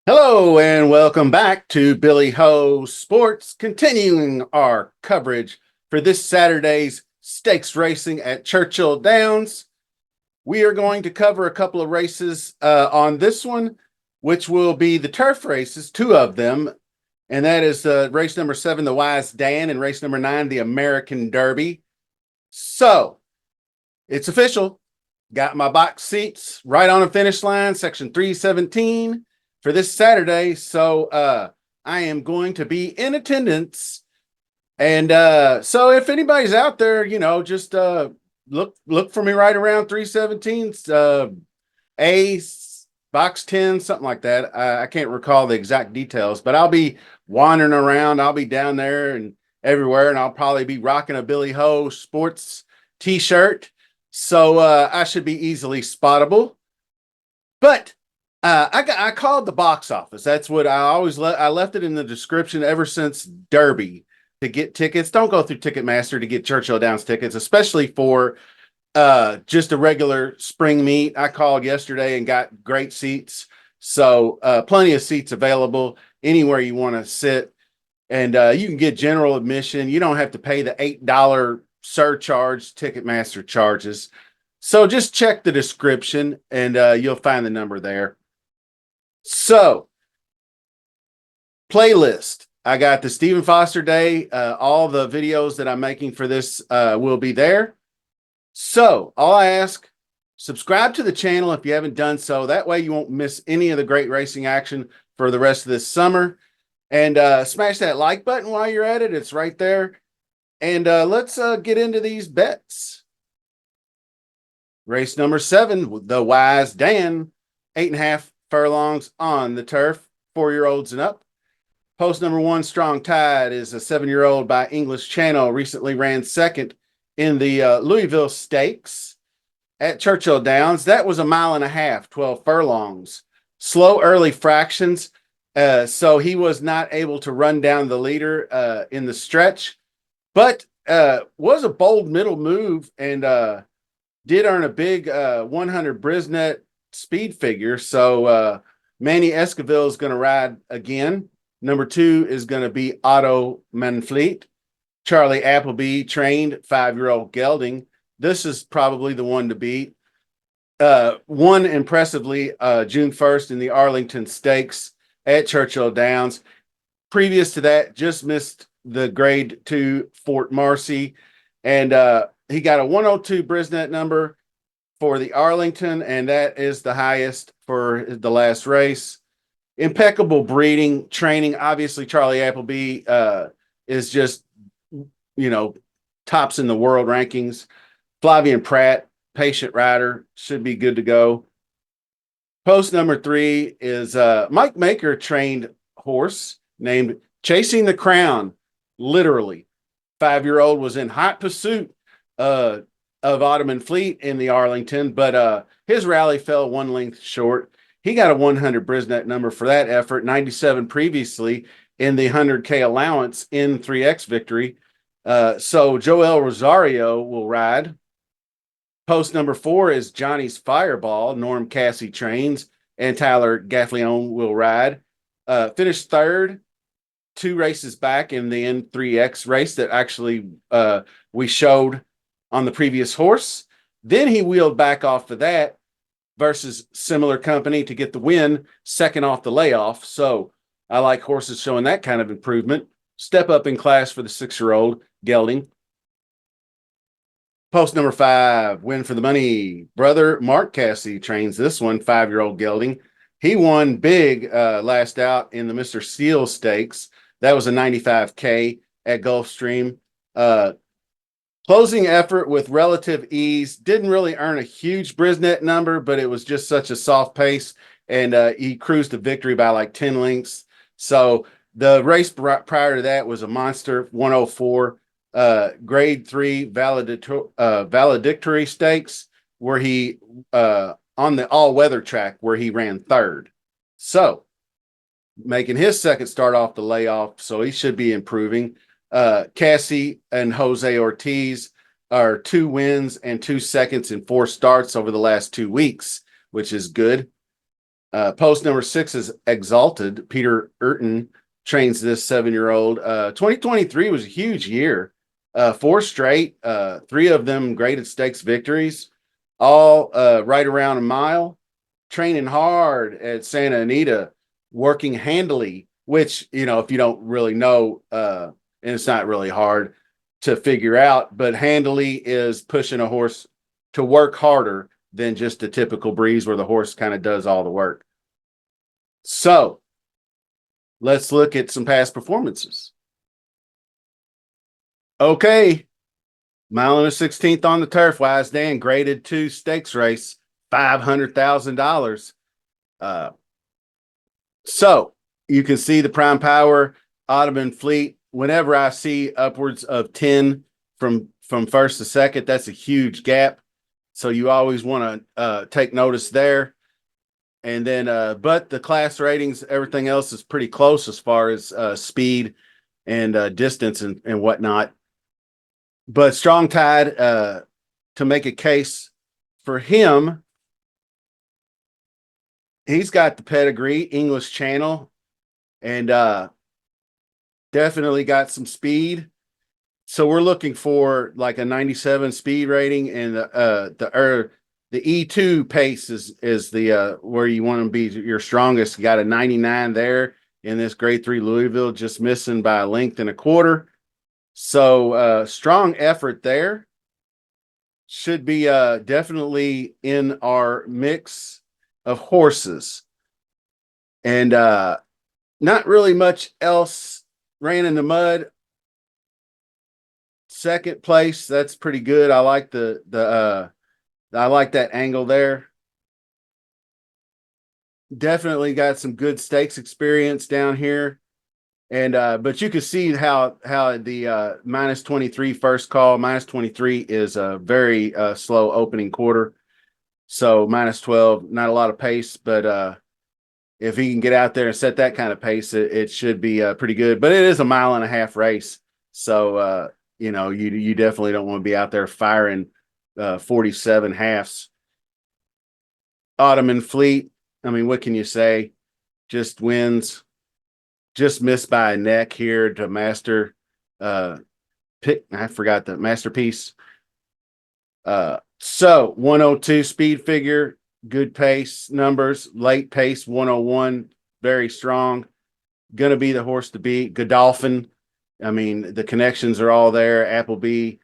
Hello and welcome back to Billy Ho Sports, continuing our coverage for this Saturday's stakes racing at Churchill Downs. We are going to cover a couple of races on this one, which will be the turf races, two of them, and that is race number 7, the Wise Dan, and race number 9, the American Derby. So, it's official. Got my box seats right on the finish line, section 317 for this Saturday. So I am going to be in attendance. And so if anybody's out there, just look for me right around 317, A, box 10, something like that. I can't recall the exact details, but I'll be wandering around. I'll be down there and everywhere, and I'll probably be rocking a Billy Ho Sports t-shirt. So I should be easily spottable. But I called the box office. That's what I always I left it in the description ever since Derby to get tickets. Don't go through Ticketmaster to get Churchill Downs tickets, especially for just a regular spring meet. I called yesterday and got great seats. So plenty of seats available anywhere you want to sit. And you can get general admission. You don't have to pay the $8 surcharge Ticketmaster charges. So just check the description and you'll find the number there. So, playlist. I got the Stephen Foster Day. All the videos that I'm making for this will be there. So, all I ask, subscribe to the channel if you haven't done so. That way you won't miss any of the great racing action for the rest of this summer. And smash that like button while you're at it. It's right there. And let's get into these bets. Race number 7, the Wise Dan, 8.5 furlongs on the turf, 4-year-olds and up. Post number 1, Strong Tide, is a 7-year-old by English Channel. Recently ran second in the Louisville Stakes at Churchill Downs. That was 1.5 miles, 12 furlongs. Slow early fractions, so he was not able to run down the leader in the stretch, but was a bold middle move and did earn a big 100 Brisnet speed figure. So Manny Esquivel is going to ride again. Number 2 is going to be Otto Manfleet. Charlie Appleby trained 5-year-old gelding. This is probably the one to beat. Won impressively June 1st in the Arlington Stakes at Churchill Downs. Previous to that, just missed the grade 2 Fort Marcy. And he got a 102 Brisnet number for the Arlington, and that is the highest for the last race. Impeccable breeding, training. Obviously, Charlie Appleby is just, tops in the world rankings. Flavian Pratt, patient rider, should be good to go. Post number 3 is Mike Maker trained horse named Chasing the Crown. Literally, 5-year-old was in hot pursuit of Ottoman Fleet in the Arlington, but his rally fell 1 length short. He got a 100 Brisnet number for that effort, 97 previously in the 100K allowance in 3X victory. So Joel Rosario will ride. Post number 4 is Johnny's Fireball. Norm Cassie trains, and Tyler Gaffleon will ride. Finished third 2 races back in the N3X race that actually we showed on the previous horse. Then he wheeled back off of that versus similar company to get the win, second off the layoff. So I like horses showing that kind of improvement. Step up in class for the 6-year-old gelding. Post number 5, Win for the Money. Brother Mark Cassie trains this one, 5-year-old gelding. He won big last out in the Mr. Steele Stakes. That was a 95K at Gulfstream. Closing effort with relative ease. Didn't really earn a huge Brisnet number, but it was just such a soft pace, and he cruised to victory by like 10 lengths. So the race prior to that was a monster 104 grade 3 valedictory stakes, where he on the all-weather track where he ran third. So making his second start off the layoff, so he should be improving. Cassie and Jose Ortiz are 2 wins and 2 seconds in 4 starts over the last 2 weeks, which is good. Post number 6 is Exalted. Peter Urton trains this 7-year-old. 2023 was a huge year. 4 straight, 3 of them graded stakes victories, all right around a mile. Training hard at Santa Anita, working handily, which, if you don't really know, and it's not really hard to figure out, but handily is pushing a horse to work harder than just a typical breeze where the horse kind of does all the work. So let's look at some past performances. Okay, mile and a 16th on the turf. Wise Dan, graded 2 stakes race, $500,000. So you can see the Prime Power, Ottoman Fleet. Whenever I see upwards of 10 from first to second, that's a huge gap. So you always want to take notice there. And then, but the class ratings, everything else is pretty close as far as speed and distance and whatnot. But Strong Tide, to make a case for him, he's got the pedigree, English Channel, and definitely got some speed. So we're looking for like a 97 speed rating, and the E2 pace is the where you want to be your strongest. You got a 99 there in this grade 3 Louisville, just missing by a length and a quarter. So strong effort there. Should be definitely in our mix of horses. And not really much else. Ran in the mud. Second place, that's pretty good. I like I like that angle there. Definitely got some good stakes experience down here. And but you can see how the minus 23 first call, minus 23 is a very slow opening quarter. So minus 12, not a lot of pace, but if he can get out there and set that kind of pace, it should be pretty good. But it is a 1.5-mile race. So you definitely don't want to be out there firing 47 halves. Ottoman Fleet, I mean, what can you say? Just wins. Just missed by a neck here to Master pick. I forgot the Masterpiece. So 102 speed figure, good pace numbers, late pace 101, very strong. Gonna be the horse to beat. Godolphin. I mean, the connections are all there. Appleby.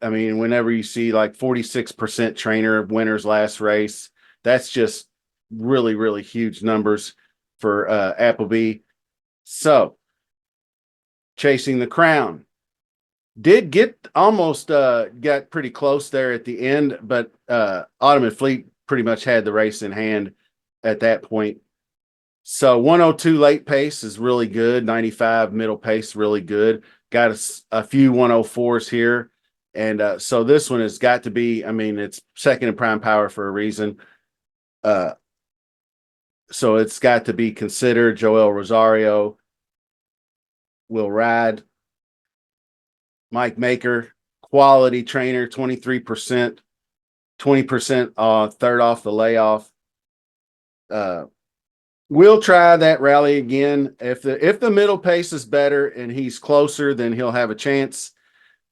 I mean, whenever you see like 46% trainer of winners last race, that's just really, really huge numbers for Appleby. So, Chasing the Crown did get almost got pretty close there at the end, but Ottoman Fleet pretty much had the race in hand at that point. So 102 late pace is really good. 95 middle pace, really good. Got a few 104s here. And so this one has got to be, I mean, it's second in Prime Power for a reason. So it's got to be considered. Joel Rosario will ride. Mike Maker, quality trainer, 23%, 20% third off the layoff. We'll try that rally again. If the middle pace is better and he's closer, then he'll have a chance.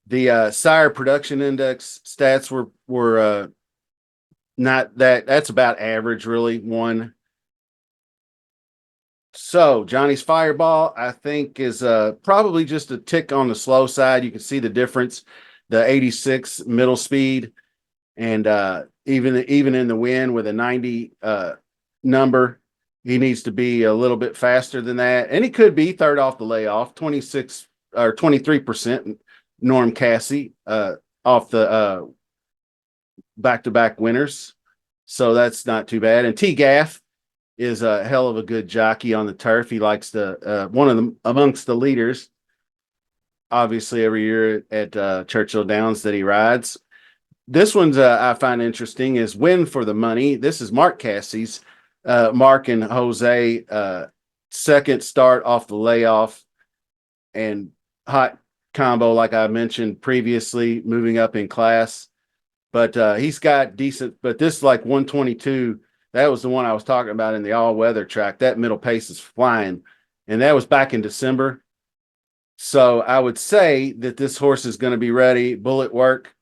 The sire production index stats were not that's about average, really. 1. So Johnny's Fireball, I think, is probably just a tick on the slow side. You can see the difference, the 86 middle speed, and even in the wind with a 90 number, he needs to be a little bit faster than that. And he could be third off the layoff, 26 or 23%. Norm Cassie off the back-to-back winners, so that's not too bad. And T. Gaff is a hell of a good jockey on the turf. He likes to one of them amongst the leaders, obviously, every year at Churchill Downs that he rides. This one's I find interesting is Win for the Money. This is Mark Cassie's. Mark and Jose second start off the layoff and hot combo, like I mentioned previously, moving up in class. But he's got decent, but this like 122, that was the one I was talking about in the all weather track. That middle pace is flying. And that was back in December. So I would say that this horse is going to be ready. Bullet work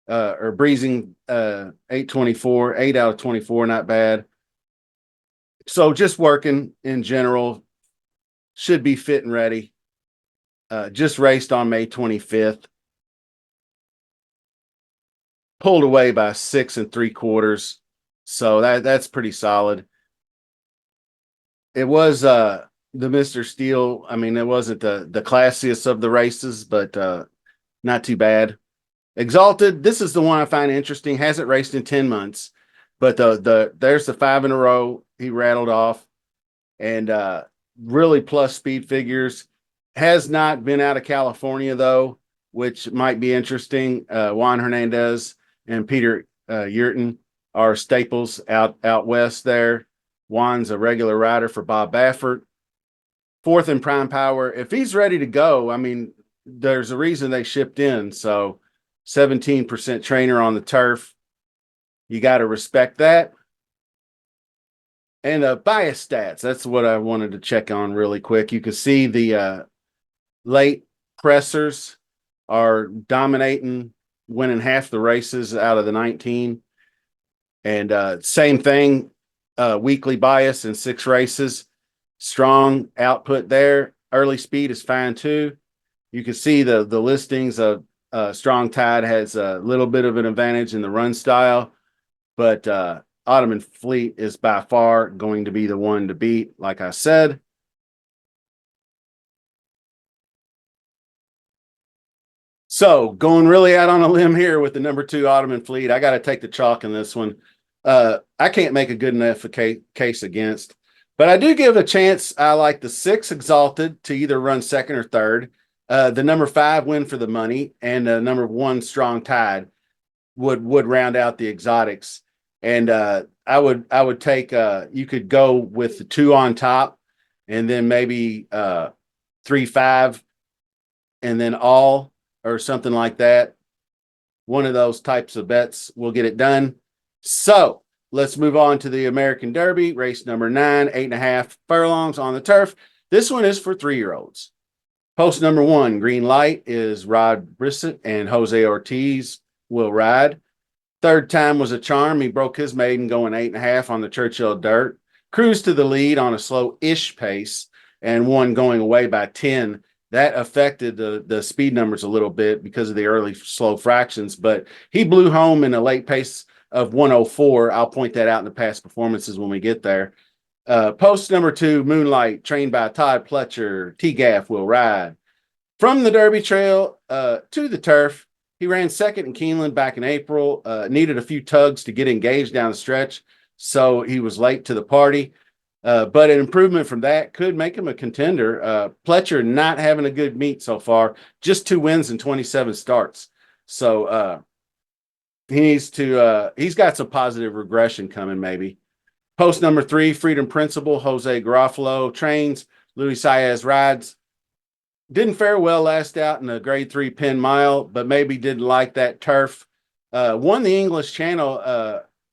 or breezing 824, 8 out of 24, not bad. So just working in general, should be fit and ready. Just raced on May 25th. Pulled away by 6 3/4. So that's pretty solid. It was the Mr. Steel. I mean, it wasn't the classiest of the races, but not too bad. Exalted, this is the one I find interesting. Hasn't raced in 10 months, but there's the 5 in a row he rattled off, and really plus speed figures. Has not been out of California though, which might be interesting. Juan Hernandez and Peter Yurton are staples out west there. Juan's a regular rider for Bob Baffert. Fourth in prime power. If he's ready to go, I mean, there's a reason they shipped in. So 17% trainer on the turf. You got to respect that. And bias stats. That's what I wanted to check on really quick. You can see the late pressers are dominating, winning half the races out of the 19. And same thing, weekly bias in 6 races. Strong output there. Early speed is fine too. You can see the listings of Strong Tide has a little bit of an advantage in the run style, but Ottoman Fleet is by far going to be the one to beat, like I said. So going really out on a limb here with the number 2 Ottoman Fleet, I got to take the chalk in this one. I can't make a good enough case against, but I do give it a chance. I like the 6 Exalted to either run second or third. The number 5 Win for the Money and number 1 Strong Tide would round out the exotics. And I would take you could go with the 2 on top, and then maybe 3-5, and then all or something like that. One of those types of bets will get it done. So let's move on to the American Derby, race number 9, 8.5 furlongs on the turf. This one is for 3-year-olds. Post number 1, green light, is Rod Brissett and Jose Ortiz will ride. Third time was a charm. He broke his maiden going 8.5 on the Churchill dirt. Cruised to the lead on a slow-ish pace and won going away by 10. That affected the speed numbers a little bit because of the early slow fractions, but he blew home in a late pace of 104. I'll point that out in the past performances when we get there. Post number 2, Moonlight, trained by Todd Pletcher. T-Gaff will ride. From the Derby Trail to the turf, he ran second in Keeneland back in April, needed a few tugs to get engaged down the stretch, so he was late to the party. But an improvement from that could make him a contender. Pletcher not having a good meet so far, just 2 wins and 27 starts. So he needs to, he's got some positive regression coming maybe. Post number 3, Freedom Principle, Jose Garofalo trains, Luis Saez rides. Didn't fare well last out in a grade 3 Penn Mile, but maybe didn't like that turf. Won the English Channel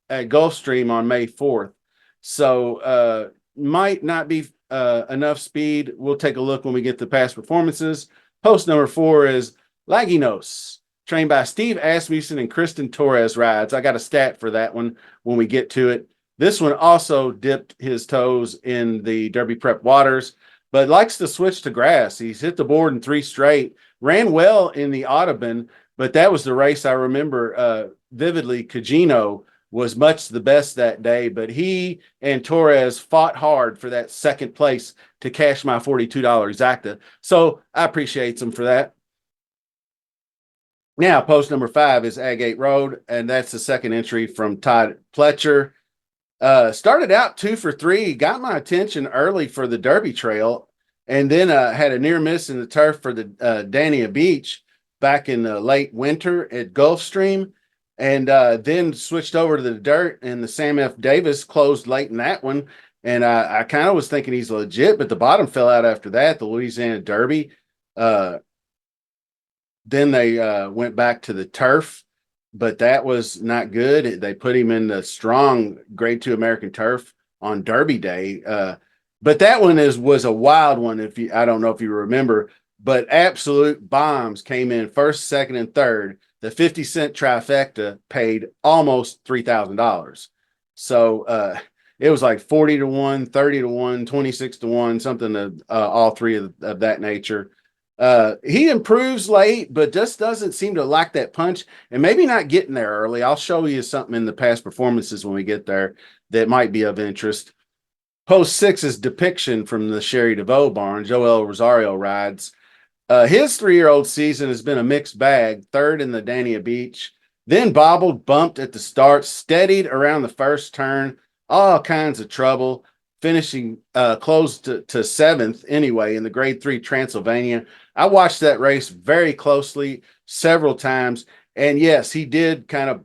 at Gulfstream on May 4th. So might not be enough speed. We'll take a look when we get the past performances. Post number 4 is Laginos, trained by Steve Asmussen and Kristen Torres rides. I got a stat for that one when we get to it. This one also dipped his toes in the Derby Prep waters, but likes to switch to grass. He's hit the board in 3 straight, ran well in the Audubon, but that was the race I remember vividly. Cagino was much the best that day, but he and Torres fought hard for that second place to cash my $42 exacta. So I appreciate them for that. Now, post number 5 is Agate Road, and that's the second entry from Todd Pletcher. Started out 2 for 3, got my attention early for the Derby Trail, and then had a near miss in the turf for the Dania Beach back in the late winter at Gulfstream, and then switched over to the dirt, and the Sam F. Davis closed late in that one, And I kind of was thinking he's legit, but the bottom fell out after that. The Louisiana Derby. Uh, then they went back to the turf, but that was not good. They put him in the strong Grade Two American turf on Derby Day. But that one was a wild one. If you, I don't know if you remember, but absolute bombs came in first, second, and third. The 50-cent trifecta paid almost $3,000. So it was like 40 to 1, 30 to 1, 26 to 1, something of all three of that nature. He improves late, but just doesn't seem to lack that punch, and maybe not getting there early. I'll show you something in the past performances when we get there that might be of interest. Post six's depiction from the Sherry DeVoe barn. Joel Rosario rides. His 3-year-old season has been a mixed bag. Third in the Dania Beach, then bobbled, bumped at the start, steadied around the first turn, all kinds of trouble, finishing close to seventh anyway in the Grade 3 Transylvania. I watched that race very closely several times, and yes, he did kind of,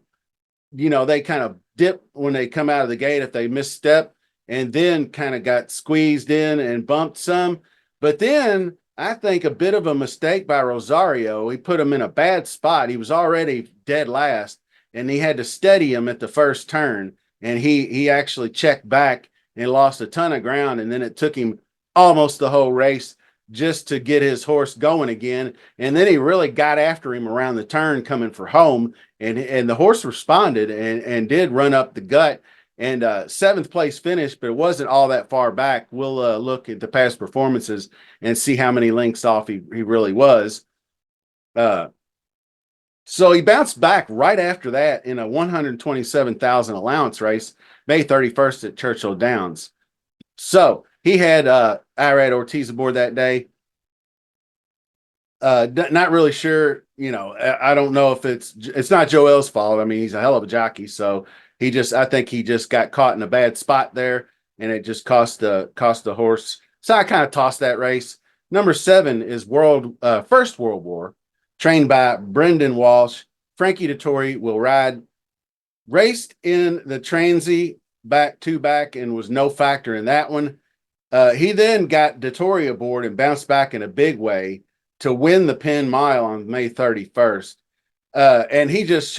they kind of dip when they come out of the gate if they misstep, and then kind of got squeezed in and bumped some. But then I think a bit of a mistake by Rosario. He put him in a bad spot. He was already dead last, and he had to steady him at the first turn. And he actually checked back and lost a ton of ground. And then it took him almost the whole race just to get his horse going again. And then he really got after him around the turn coming for home. And the horse responded and did run up the gut. And seventh place finish, but it wasn't all that far back. We'll look at the past performances and see how many lengths off he really was. So he bounced back right after that in a 127,000 allowance race, May 31st at Churchill Downs. So he had Irad Ortiz aboard that day. Not really sure. I don't know if it's not Joel's fault. I mean, he's a hell of a jockey, so I think he just got caught in a bad spot there, and it just cost the horse. So I kind of tossed that race. Number 7 is First World War, trained by Brendan Walsh. Frankie Dettori will ride. Raced in the Transy back and was no factor in that one. He then got Dettori aboard and bounced back in a big way to win the Penn Mile on May 31st. And he just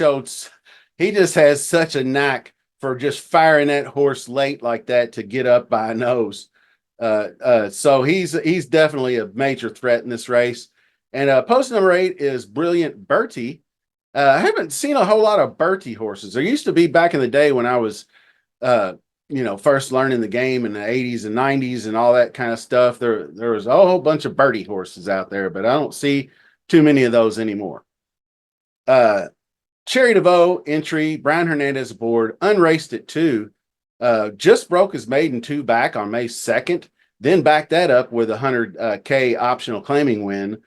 has such a knack for just firing that horse late like that to get up by a nose. So he's definitely a major threat in this race. And post number 8 is Brilliant Bertie. I haven't seen a whole lot of Bertie horses. There used to be back in the day when I was first learning the game in the 80s and 90s and all that kind of stuff. There was a whole bunch of Bertie horses out there, but I don't see too many of those anymore. Sherry DeVoe entry, Brian Hernandez aboard, unraced at 2. Just broke his maiden 2 back on May 2nd, then backed that up with a 100K optional claiming win.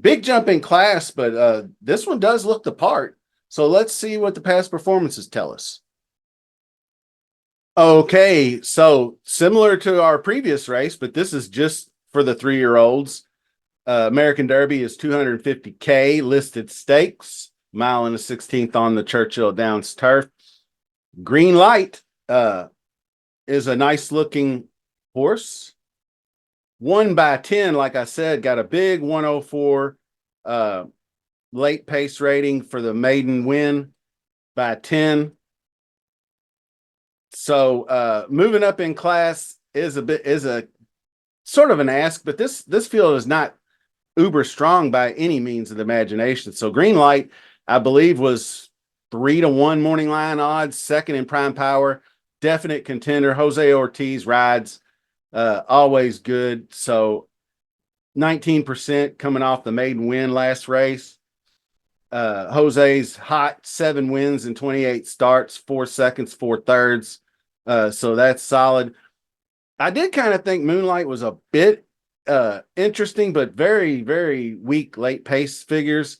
Big jump in class, but this one does look the part. So let's see what the past performances tell us. Okay, so similar to our previous race, but this is just for the 3-year-olds. American Derby is 250K listed stakes, mile and a 16th on the Churchill Downs turf. Green Light is a nice looking horse. 1/10, like I said, got a big 104 late pace rating for the maiden win by 10. So moving up in class is a sort of an ask, but this field is not uber strong by any means of the imagination. So Green Light, I believe, was 3 to 1 morning line odds, second in prime power, definite contender. Jose Ortiz rides, always good. So 19% coming off the maiden win last race. Jose's hot, 7 wins and 28 starts, 4 seconds, 4 thirds. So that's solid. I did kind of think Moonlight was a bit interesting, but very, very weak late pace figures.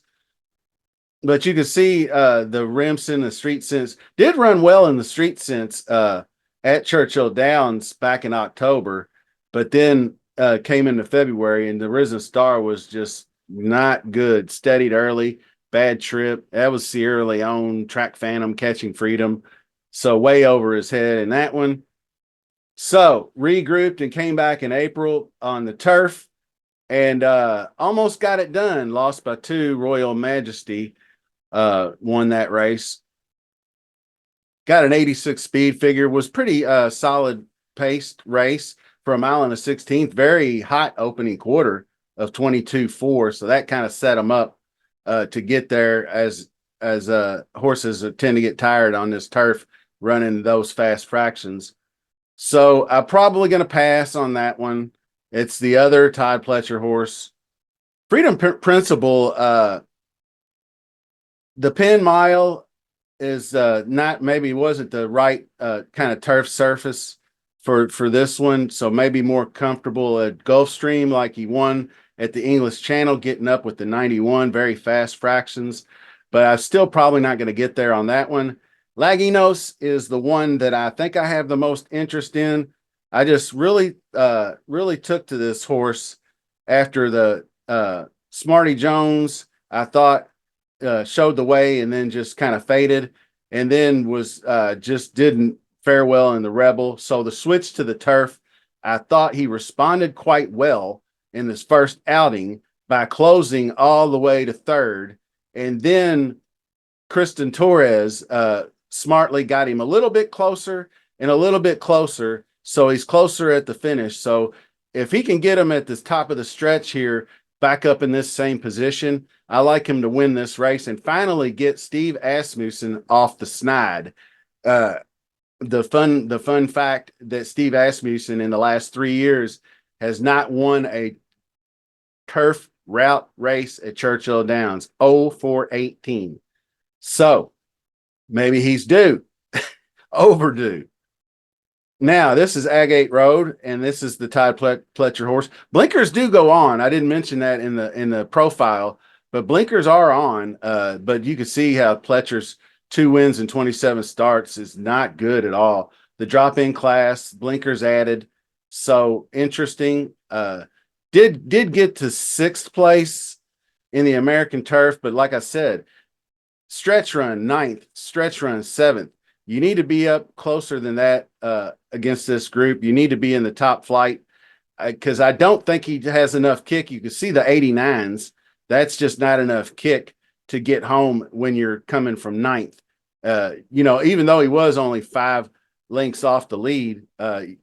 But you can see the Remsen, the Street Sense did run well in the Street Sense at Churchill Downs back in October, but then came into February and the Risen Star was just not good. Steadied early, bad trip. That was Sierra Leone, Track Phantom, Catching Freedom. So way over his head in that one. So regrouped and came back in April on the turf and almost got it done. Lost by 2. Royal Majesty won that race. Got an 86 speed figure. Was pretty solid paced race for a mile and a 16th. Very hot opening quarter of 22.4. So that kind of set them up to get there as horses tend to get tired on this turf running those fast fractions. So I'm probably going to pass on that one. It's the other Todd Pletcher horse. Freedom Principle, the Penn Mile is not, maybe wasn't the right kind of turf surface for this one. So maybe more comfortable at Gulfstream, like he won at the English Channel, getting up with the 91, very fast fractions. But I'm still probably not going to get there on that one. Laginos is the one that I think I have the most interest in. I just really took to this horse after the Smarty Jones. I thought showed the way and then just kind of faded, and then was just didn't fare well in the Rebel. So the switch to the turf, I thought he responded quite well in this first outing by closing all the way to third, and then Kristen Torres smartly got him a little bit closer and a little bit closer, so he's closer at the finish. So if he can get him at the top of the stretch here, back up in this same position, I like him to win this race and finally get Steve Asmussen off the snide. Uh, the fun fact that Steve Asmussen in the last 3 years has not won a turf route race at Churchill Downs. 0 for 18. So maybe he's due, overdue. Now, this is Agate Road, and this is the Todd Pletcher horse. Blinkers do go on. I didn't mention that in the profile, but blinkers are on. But you can see how Pletcher's 2 wins and 27 starts is not good at all. The drop-in class, blinkers added. So interesting. Did get to 6th place in the American turf, but like I said, stretch run 9th, stretch run 7th. You need to be up closer than that against this group. You need to be in the top flight because I don't think he has enough kick. You can see the 89s. That's just not enough kick to get home when you're coming from 9th. Even though he was only 5 lengths off the lead,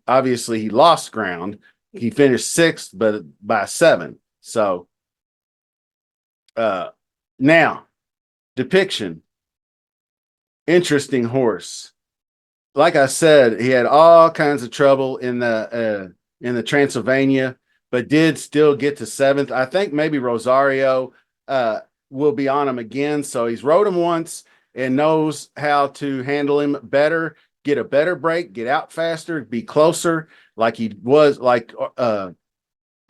obviously he lost ground. He finished 6th, but by 7. So now, Depiction. Interesting horse. Like I said, he had all kinds of trouble in the Transylvania, but did still get to 7th. I think maybe Rosario will be on him again. So he's rode him once and knows how to handle him better, get a better break, get out faster, be closer, like he was, like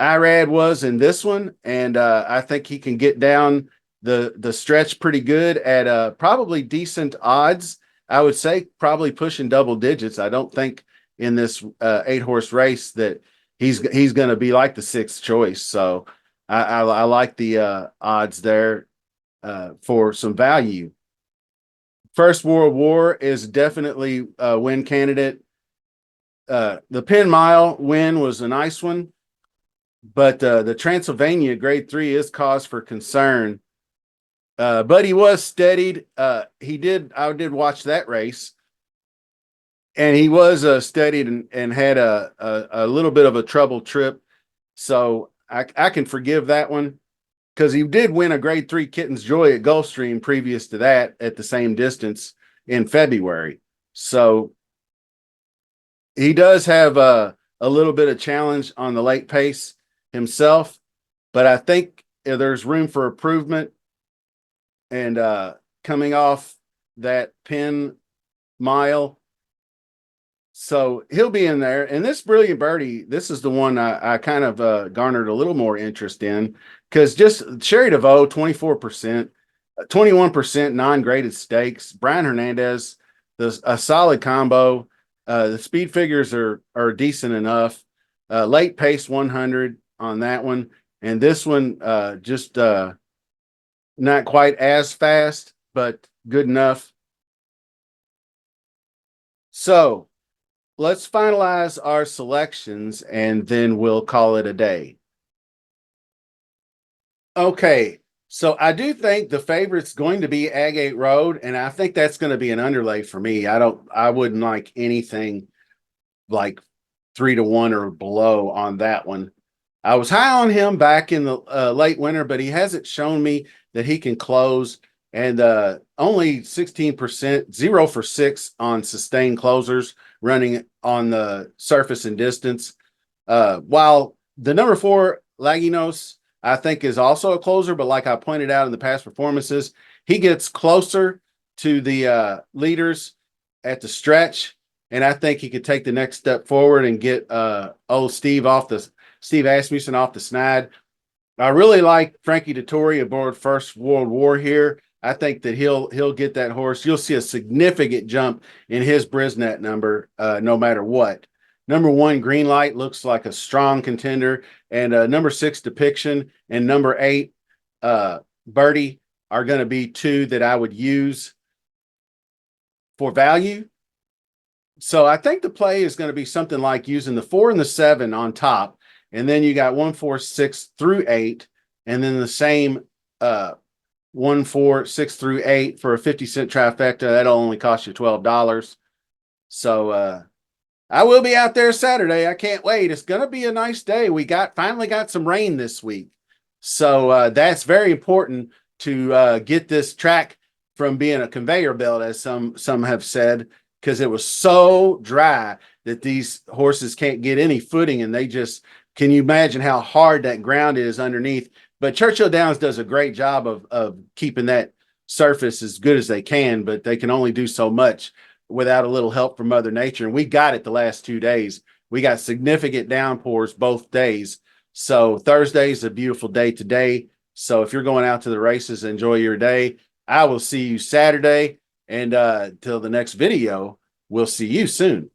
Irad was in this one. And I think he can get down the stretch pretty good at probably decent odds. I would say probably pushing double digits. I don't think in this 8-horse race that he's going to be like the 6th choice. So I like the odds there for some value. First World War is definitely a win candidate. The Penn Mile win was a nice one, but the Transylvania Grade 3 is cause for concern. But he was steadied. I did watch that race, and he was steadied and had a little bit of a trouble trip. So I can forgive that one because he did win a Grade 3 Kitten's Joy at Gulfstream previous to that at the same distance in February. So he does have a little bit of challenge on the late pace himself, but I think there's room for improvement. And coming off that Penn Mile, so he'll be in there. And this Brilliant Birdie, this is the one I kind of garnered a little more interest in because just Sherry DeVoe, 24%, 21% non-graded stakes. Brian Hernandez, a solid combo. The speed figures are decent enough. Late pace 100 on that one. And this one just not quite as fast, but good enough. So let's finalize our selections and then we'll call it a day. Okay, so I do think the favorite's going to be Agate Road, and I think that's going to be an underlay for me. I wouldn't like anything like 3-1 or below on that one. I was high on him back in the late winter, but he hasn't shown me that he can close. And only 16%, 0 for 6 on sustained closers running on the surface and distance. While the number 4, Laginos, I think is also a closer, but like I pointed out in the past performances, he gets closer to the leaders at the stretch, and I think he could take the next step forward and get old Steve Asmussen off the snide. I really like Frankie Dettori aboard First World War here. I think that he'll get that horse. You'll see a significant jump in his Brisnet number, no matter what. Number 1, Green Light, looks like a strong contender, and number 6, Depiction, and number 8, Birdie are going to be 2 that I would use for value. So I think the play is going to be something like using the 4 and the 7 on top, and then you got 1, 4, 6 through 8, and then the same 1, 4, 6 through 8 for a 50-cent trifecta. That'll only cost you $12. So I will be out there Saturday. I can't wait. It's going to be a nice day. We finally got some rain this week. So that's very important to get this track from being a conveyor belt, as some have said, because it was so dry that these horses can't get any footing, and can you imagine how hard that ground is underneath? But Churchill Downs does a great job of keeping that surface as good as they can, but they can only do so much without a little help from Mother Nature. And we got it the last 2 days. We got significant downpours both days. So Thursday's a beautiful day today. So if you're going out to the races, enjoy your day. I will see you Saturday. And till the next video, we'll see you soon.